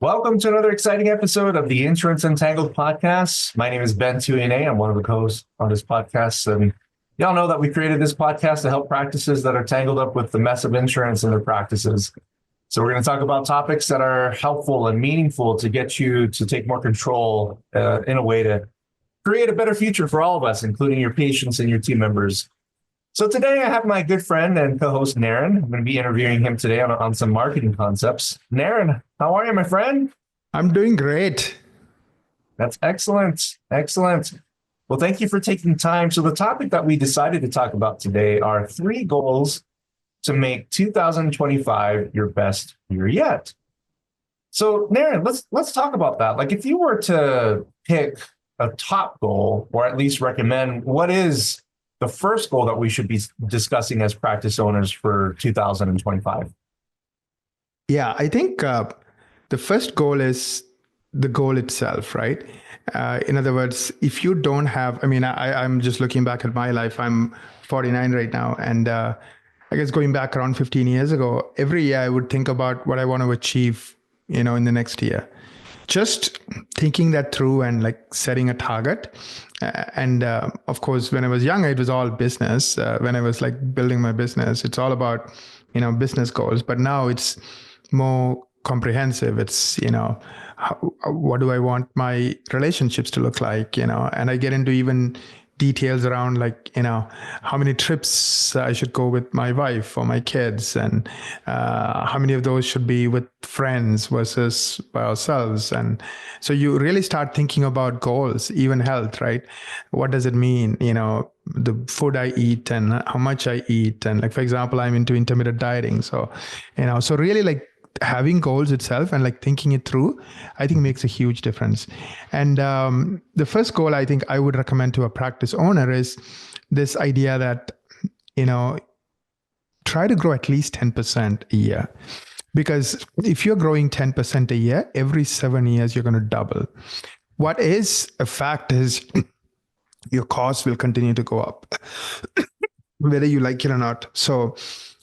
Welcome to another exciting episode of the Insurance Untangled Podcast. My name is Ben Tuinei. I'm one of the co-hosts on this podcast. And y'all know that we created this podcast to help practices that are tangled up with the mess of insurance in their practices. So we're going to talk about topics that are helpful and meaningful to get you to take more control in a way to create a better future for all of us, including your patients and your team members. So today I have my good friend and co-host Naren. I'm going to be interviewing him today on some marketing concepts. Naren, how are you, my friend? I'm doing great. That's excellent. Excellent. Well, thank you for taking time. So the topic that we decided to talk about today are 3 goals to make 2025 your best year yet. So Naren, let's talk about that. Like if you were to pick a top goal, or at least recommend, what is the first goal that we should be discussing as practice owners for 2025? Yeah, I think the first goal is the goal itself, right? In other words, if you don't have, I'm just looking back at my life. I'm 49 right now. And I guess going back around 15 years ago, every year I would think about what I want to achieve, in the next year. Just thinking that through and like setting a target. And of course, when I was younger, it was all business. When I was like building my business, it's all about, business goals. But now it's more comprehensive. It's, what do I want my relationships to look like, and I get into even details around like, how many trips I should go with my wife or my kids, and how many of those should be with friends versus by ourselves. And so you really start thinking about goals, even health, right? What does it mean? The food I eat and how much I eat. And like, for example, I'm into intermittent dieting. So, so really like having goals itself and like thinking it through, I think makes a huge difference. And the first goal I think I would recommend to a practice owner is this idea that, try to grow at least 10% a year. Because if you're growing 10% a year, every 7 years, you're going to double. What is a fact is your costs will continue to go up, whether you like it or not. So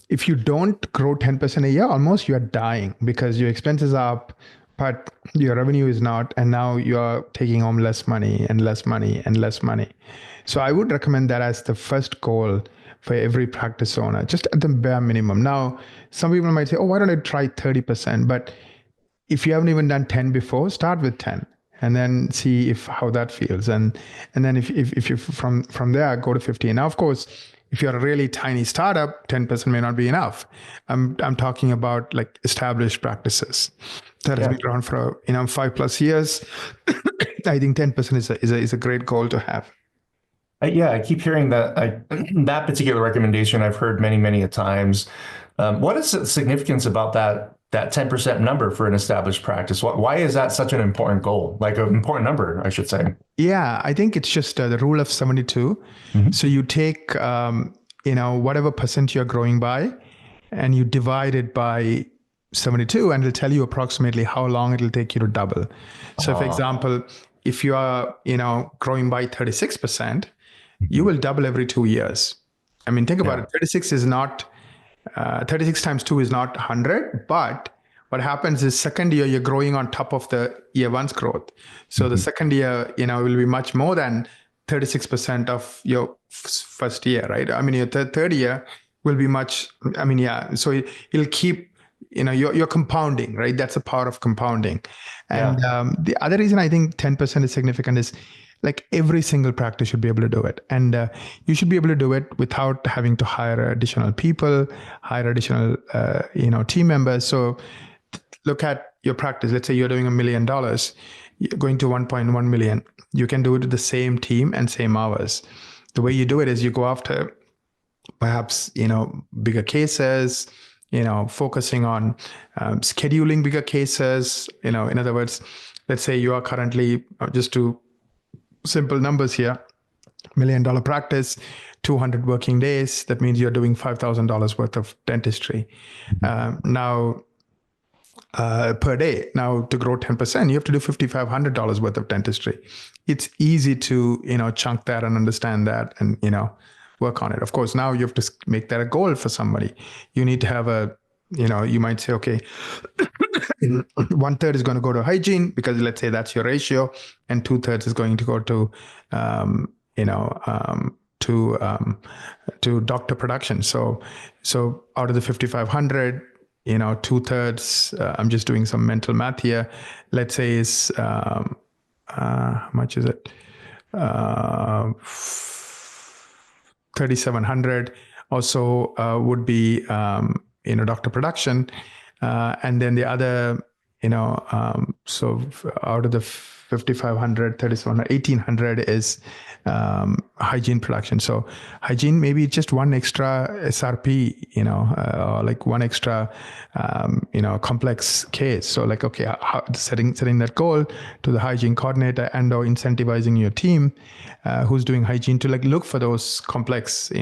if you don't grow 10% a year, almost you are dying because your expenses are up, but your revenue is not. And now you're taking home less money and less money and less money. So I would recommend that as the first goal for every practice owner, just at the bare minimum. Now, some people might say, oh, why don't I try 30%? But if you haven't even done 10 before, start with 10 and then see how that feels. And then if you from there, go to 15. Now, of course, if you're a really tiny startup, 10% may not be enough. I'm talking about like established practices that has been around for 5+ years. I think 10% is a great goal to have. I keep hearing that that particular recommendation I've heard many a times. What is the significance about that 10% number for an established practice? Why is that such an important goal? Like an important number, I should say. Yeah, I think it's just the rule of 72. Mm-hmm. So you take, whatever percent you're growing by and you divide it by 72 and it'll tell you approximately how long it'll take you to double. So for example, if you are, growing by 36%, you will double every 2 years. I mean, think about it. 36 is not 36 times 2 is not 100, but what happens is second year, you're growing on top of the year one's growth. So the second year, will be much more than 36% of your first year, right? I mean, your third year will be much, so it'll keep, you're compounding, right? That's the power of compounding. And the other reason I think 10% is significant is like every single practice should be able to do it. And you should be able to do it without having to hire additional people, hire additional, team members. So look at your practice. Let's say you're doing $1 million, you're going to 1.1 million. You can do it with the same team and same hours. The way you do it is you go after perhaps, bigger cases, focusing on scheduling bigger cases. In other words, let's say you are currently, just to simple numbers here, $1 million practice, 200 working days. That means you're doing $5,000 worth of dentistry. Now, per day. Now, to grow 10%, you have to do $5,500 worth of dentistry. It's easy to, chunk that and understand that and, work on it. Of course, now you have to make that a goal for somebody. You need to have a you might say, okay, 1/3 is going to go to hygiene because let's say that's your ratio, and 2/3 is going to go to, to doctor production. So out of the 5,500, 2/3, I'm just doing some mental math here. Let's say is, how much is it? 3,700 also would be, doctor production. And then the other, so out of the 5,500, 3,700, 1,800 is hygiene production. So hygiene, maybe just one extra SRP, or like one extra, complex case. So like, okay, setting that goal to the hygiene coordinator and or incentivizing your team who's doing hygiene to like look for those complex,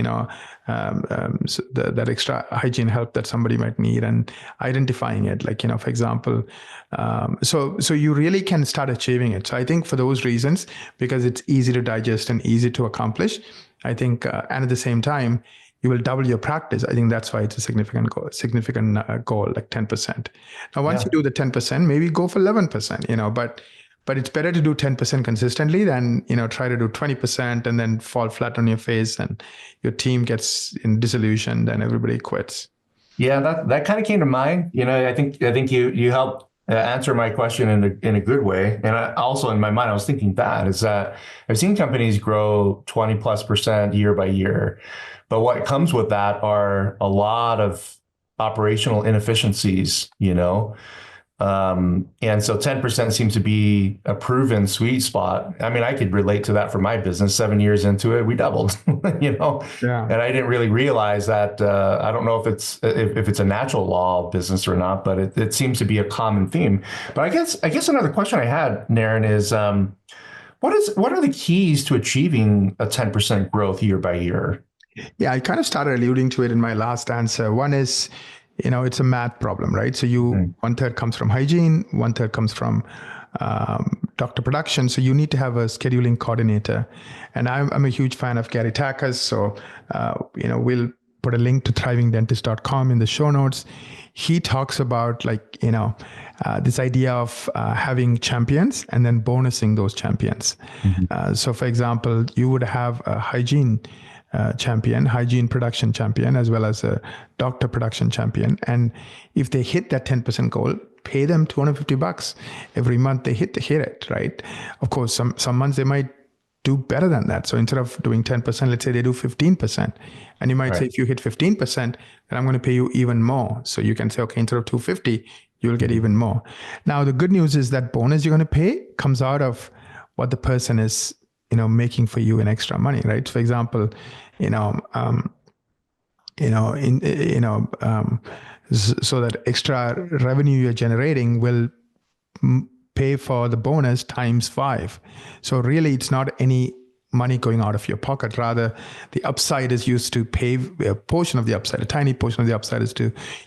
so that extra hygiene help that somebody might need and identifying it, like, for example, so you really can start achieving it. So I think for those reasons, because it's easy to digest and easy to accomplish, I think, and at the same time, you will double your practice. I think that's why it's a significant goal, like 10%. Now, once you do the 10%, maybe go for 11%, but it's better to do 10% consistently than, try to do 20% and then fall flat on your face and your team gets disillusioned and everybody quits. Yeah, that kind of came to mind. I think you helped answer my question in a good way. And also in my mind, I was thinking is that I've seen companies grow 20+% year by year. But what comes with that are a lot of operational inefficiencies, and so 10% seems to be a proven sweet spot. I mean, I could relate to that for my business. 7 years into it, we doubled, Yeah. And I didn't really realize that. I don't know if it's a natural law of business or not, but it seems to be a common theme. But I guess another question I had, Naren, is what are the keys to achieving a 10% growth year by year? Yeah, I kind of started alluding to it in my last answer. One is, it's a math problem, right? So 1/3 comes from hygiene, 1/3 comes from doctor production. So you need to have a scheduling coordinator. And I'm a huge fan of Gary Taka's. So, we'll put a link to thrivingdentist.com in the show notes. He talks about this idea of having champions and then bonusing those champions. Mm-hmm. So for example, you would have a hygiene champion, hygiene production champion, as well as a doctor production champion. And if they hit that 10% goal, pay them $250 every month. They hit it, right? Of course, some months they might do better than that. So instead of doing 10%, let's say they do 15%. And you might say, if you hit 15%, then I'm going to pay you even more. So you can say, okay, instead of $250, you'll get even more. Now, the good news is that bonus you're going to pay comes out of what the person is making for you in extra money, right? For example, so that extra revenue you're generating will pay for the bonus times 5. So really, it's not any money going out of your pocket. Rather, the upside is used to pay a portion of the upside. A tiny portion of the upside is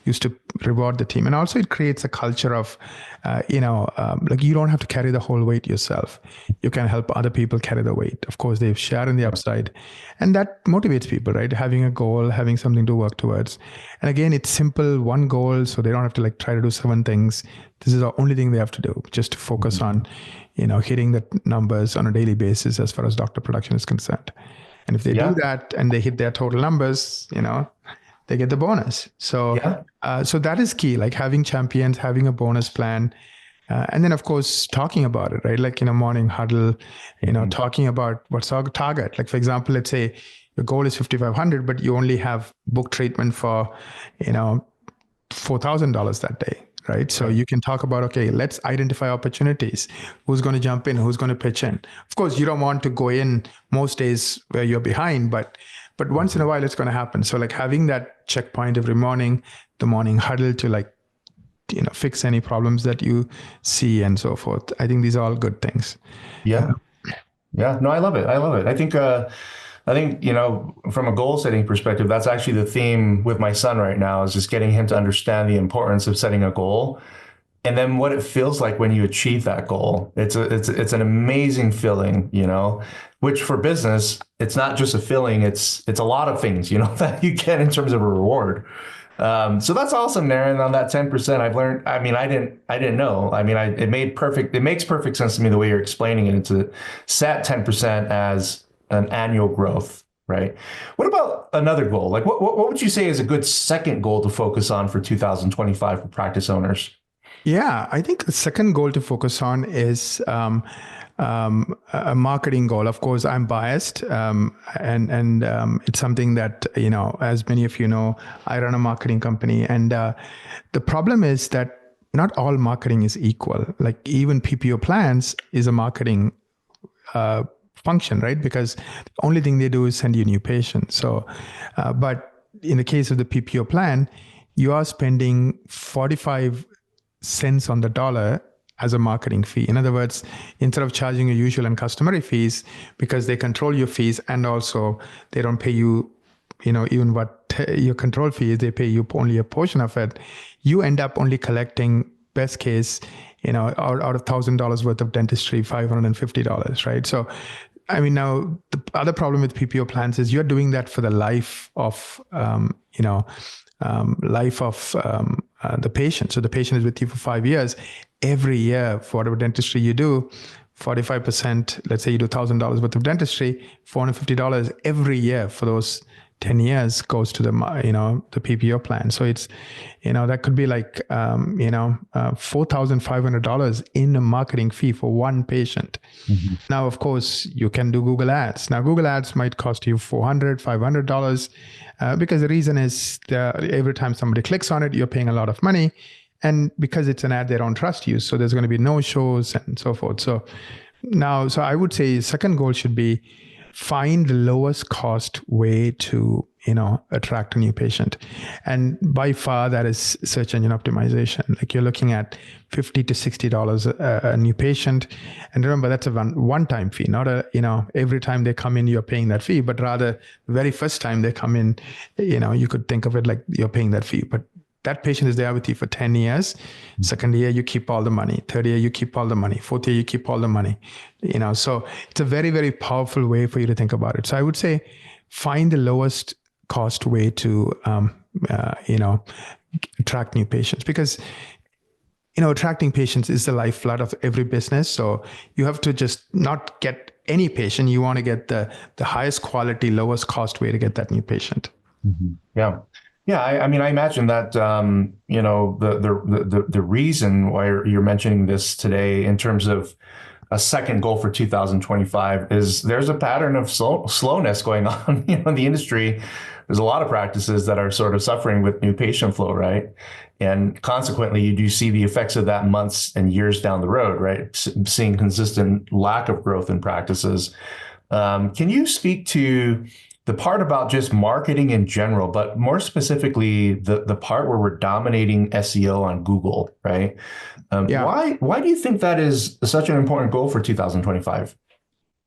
used to reward the team. And also it creates a culture of, like you don't have to carry the whole weight yourself. You can help other people carry the weight. Of course, they share in the upside. And that motivates people, right? Having a goal, having something to work towards. And again, it's simple, one goal. So they don't have to try to do 7 things. This is the only thing they have to do, just to focus on hitting the numbers on a daily basis as far as doctor production is concerned. And if they do that and they hit their total numbers, they get the bonus. So, so that is key, like having champions, having a bonus plan. And then of course, talking about it, right? Like in a morning huddle, talking about what's our target. Like for example, let's say your goal is 5,500, but you only have book treatment for, $4,000 that day. Right. So you can talk about, okay, let's identify opportunities. Who's going to jump in? Who's going to pitch in? Of course, you don't want to go in most days where you're behind, but once in a while it's going to happen. So having that checkpoint every morning, the morning huddle to fix any problems that you see and so forth. I think these are all good things. Yeah. Yeah. No, I love it. I think, from a goal setting perspective, that's actually the theme with my son right now, is just getting him to understand the importance of setting a goal and then what it feels like when you achieve that goal. It's an amazing feeling, which for business, it's not just a feeling, it's a lot of things, that you get in terms of a reward. So that's awesome, Naren. On that 10%, I've learned. I mean, I didn't know. I mean, it makes perfect sense to me the way you're explaining it. To set 10% as an annual growth, right? What about another goal? Like, what would you say is a good second goal to focus on for 2025 for practice owners? Yeah, I think the second goal to focus on is a marketing goal. Of course, I'm biased, and it's something that, as many of you know, I run a marketing company, and the problem is that not all marketing is equal. Like even PPO plans is a marketing function, right? Because the only thing they do is send you new patients. So, but in the case of the PPO plan, you are spending 45 cents on the dollar as a marketing fee. In other words, instead of charging your usual and customary fees, because they control your fees and also they don't pay you, even what your control fee is, they pay you only a portion of it. You end up only collecting, best case, out of $1,000 worth of dentistry, $550, right? So, I mean, now the other problem with PPO plans is you're doing that for the life of, the patient. So the patient is with you for 5 years. Every year, for whatever dentistry you do, 45%, let's say you do $1,000 worth of dentistry, $450 every year for those 10 years goes to the PPO plan. So it's, that could be like, $4,500 in a marketing fee for one patient. Mm-hmm. Now, of course, you can do Google Ads. Now, Google Ads might cost you $400, $500 because the reason is every time somebody clicks on it, you're paying a lot of money. And because it's an ad, they don't trust you. So there's going to be no shows and so forth. So I would say second goal should be find the lowest cost way to, attract a new patient. And by far that is search engine optimization. Like you're looking at $50 to $60 a new patient. And remember, that's a one-time fee, not every time they come in, you're paying that fee, but rather the very first time they come in, you could think of it like you're paying that fee, but that patient is there with you for 10 years. Second year, you keep all the money. Third year, you keep all the money. Fourth year, you keep all the money. So it's a very, very powerful way for you to think about it. So I would say find the lowest cost way to, attract new patients, because, attracting patients is the lifeblood of every business. So you have to just not get any patient. You want to get the highest quality, lowest cost way to get that new patient. Mm-hmm. Yeah. Yeah, I mean, I imagine that the reason why you're mentioning this today in terms of a second goal for 2025 is there's a pattern of slowness going on in the industry. There's a lot of practices that are sort of suffering with new patient flow, right? And consequently, you do see the effects of that months and years down the road, right? Seeing consistent lack of growth in practices. Can you speak to the part about just marketing in general, but more specifically, the part where we're dominating SEO on Google, right? Why do you think that is such an important goal for 2025?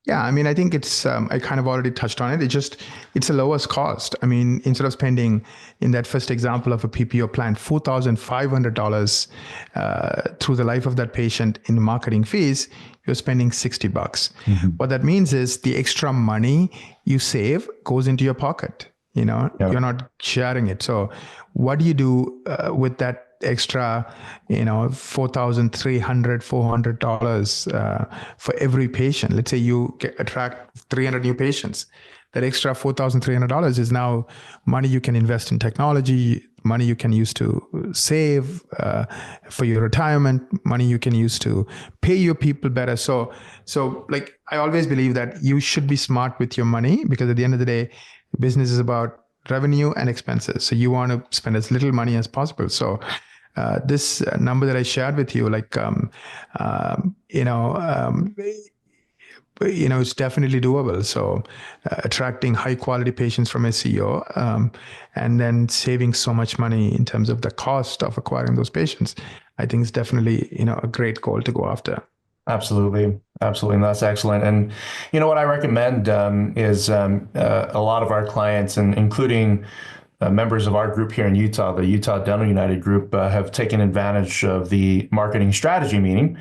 Yeah, I mean, I think it's, I kind of already touched on it. It's the lowest cost. I mean, instead of spending in that first example of a PPO plan, $4,500 through the life of that patient in marketing fees, you're spending $60. Mm-hmm. What that means is the extra money you save goes into your pocket. Yep. You're not sharing it. So what do you do with that extra, $4,300, $400 for every patient? Let's say you attract 300 new patients. That extra $4,300 is now money you can invest in technology, money you can use to save for your retirement, money you can use to pay your people better. So like I always believe that you should be smart with your money, because at the end of the day, business is about revenue and expenses. So you want to spend as little money as possible. So this number that I shared with you, like, it's definitely doable. So attracting high quality patients from SEO and then saving so much money in terms of the cost of acquiring those patients, I think is definitely, a great goal to go after. Absolutely. And that's excellent. And what I recommend is a lot of our clients, and including members of our group here in Utah, the Utah Dental United group, have taken advantage of the marketing strategy meeting,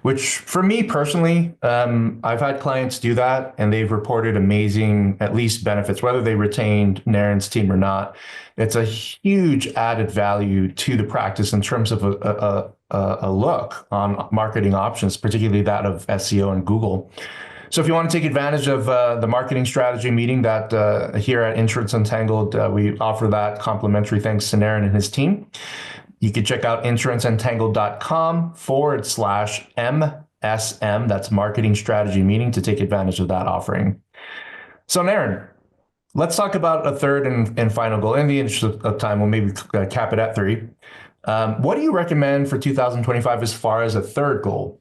which for me personally, I've had clients do that and they've reported amazing, at least benefits, whether they retained Naren's team or not. It's a huge added value to the practice in terms of a look on marketing options, particularly that of SEO and Google. So if you want to take advantage of the marketing strategy meeting that here at Insurance Untangled, we offer that complimentary thanks to Naren and his team. You can check out insuranceuntangled.com/MSM. That's marketing strategy meeting to take advantage of that offering. So Naren, let's talk about a third and final goal. In the interest of time, we'll maybe cap it at 3. What do you recommend for 2025 as far as a third goal?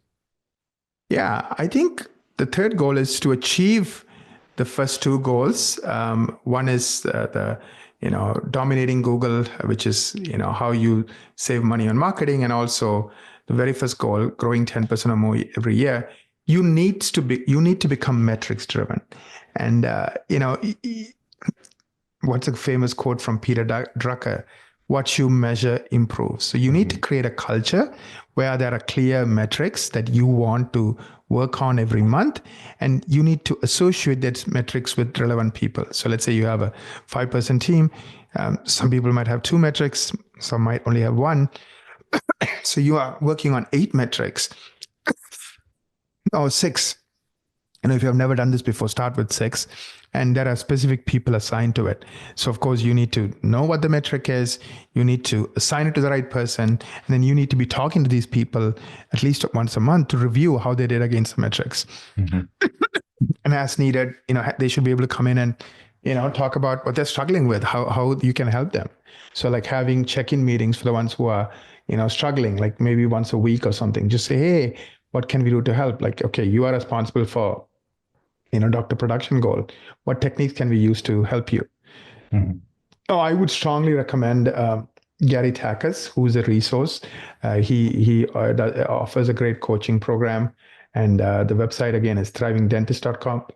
Yeah, I think the third goal is to achieve the first 2 goals. One is dominating Google, which is, how you save money on marketing, and also the very first goal, growing 10% or more every year. You need to become metrics driven. And, what's a famous quote from Peter Drucker? What you measure improves. So you need to create a culture where there are clear metrics that you want to work on every month, and you need to associate that metrics with relevant people. So let's say you have a 5-person team. Some people might have 2 metrics, some might only have 1. So you are working on 8 metrics or 6. If you have never done this before, start with 6. And there are specific people assigned to it. So of course, you need to know what the metric is. You need to assign it to the right person. And then you need to be talking to these people at least once a month to review how they did against the metrics. And as needed, they should be able to come in and, talk about what they're struggling with, how you can help them. So like having check-in meetings for the ones who are, struggling, like maybe once a week or something. Just say, hey, what can we do to help? Like, okay, you are responsible for doctor production goal. What techniques can we use to help you? I would strongly recommend Gary Takacs, who's a resource. He offers a great coaching program, and the website again is thrivingdentist.com.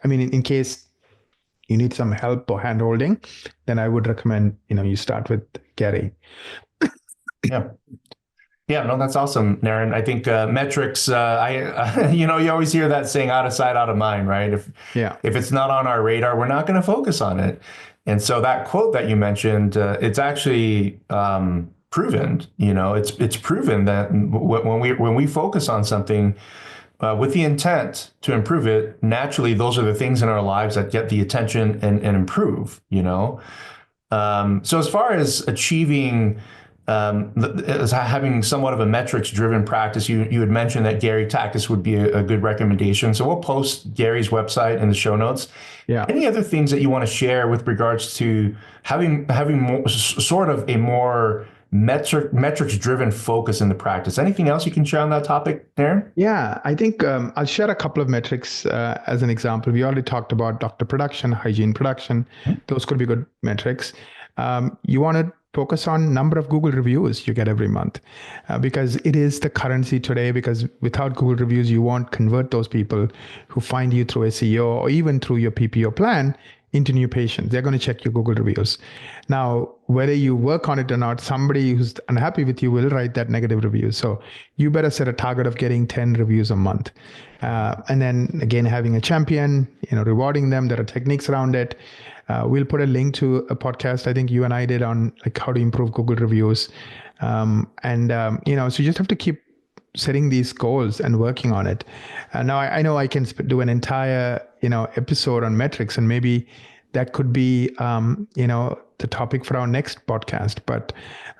In case you need some help or handholding, then I would recommend you start with Gary. Yeah, no, that's awesome, Naren. I think metrics, you always hear that saying, out of sight, out of mind, right? If it's not on our radar, we're not going to focus on it. And so that quote that you mentioned, it's actually proven. It's proven that when we focus on something with the intent to improve it, naturally, those are the things in our lives that get the attention and improve. So as far as achieving as having somewhat of a metrics-driven practice, you had mentioned that Gary Takacs would be a good recommendation. So we'll post Gary's website in the show notes. Yeah. Any other things that you want to share with regards to having more, sort of a more metrics-driven focus in the practice? Anything else you can share on that topic, Naren? Yeah, I think I'll share a couple of metrics as an example. We already talked about doctor production, hygiene production. Those could be good metrics. You want to focus on number of Google reviews you get every month, because it is the currency today, because without Google reviews, you won't convert those people who find you through SEO or even through your PPO plan into new patients. They're going to check your Google reviews. Now, whether you work on it or not, somebody who's unhappy with you will write that negative review. So you better set a target of getting 10 reviews a month. And then again, having a champion, rewarding them. There are techniques around it. We'll put a link to a podcast I think you and I did on like how to improve Google reviews. So you just have to keep setting these goals and working on it. Now I know I can do an entire, episode on metrics, and maybe that could be, the topic for our next podcast. But,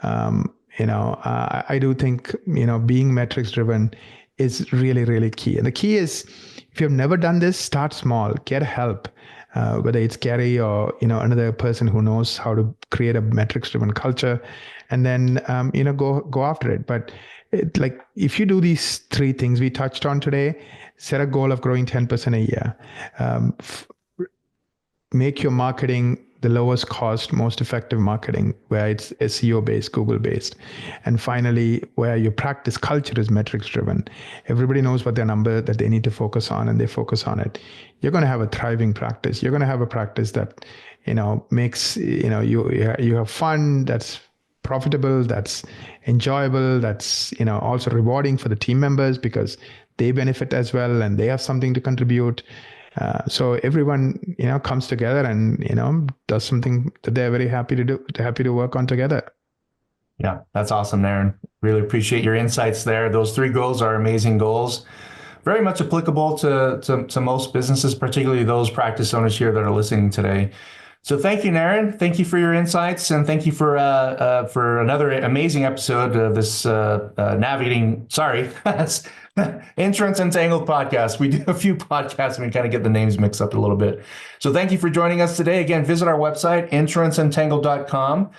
I do think, being metrics driven is really, really key. And the key is, if you've never done this, start small, get help. Whether it's Gary or another person who knows how to create a metrics-driven culture, and then go after it. But if you do these 3 things we touched on today, set a goal of growing 10% a year, make your marketing the lowest cost, most effective marketing, where it's SEO based, Google based, and finally, where your practice culture is metrics driven. Everybody knows what their number that they need to focus on, and they focus on it. You're going to have a thriving practice. You're going to have a practice that, makes, you have fun, that's profitable, that's enjoyable, that's, also rewarding for the team members because they benefit as well and they have something to contribute. So everyone, comes together and, does something that they're very happy to do, happy to work on together. Yeah, that's awesome, Naren. Really appreciate your insights there. Those 3 goals are amazing goals. Very much applicable to most businesses, particularly those practice owners here that are listening today. So thank you, Naren. Thank you for your insights, and thank you for another amazing episode of this Insurance Untangled Podcast. We do a few podcasts and we kind of get the names mixed up a little bit. So thank you for joining us today. Again, visit our website, insuranceuntangledcom.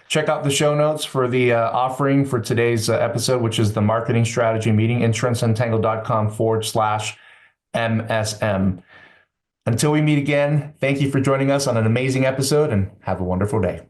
Check out the show notes for the offering for today's episode, which is the marketing strategy meeting, insuranceuntangledcom/MSM. Until we meet again, thank you for joining us on an amazing episode and have a wonderful day.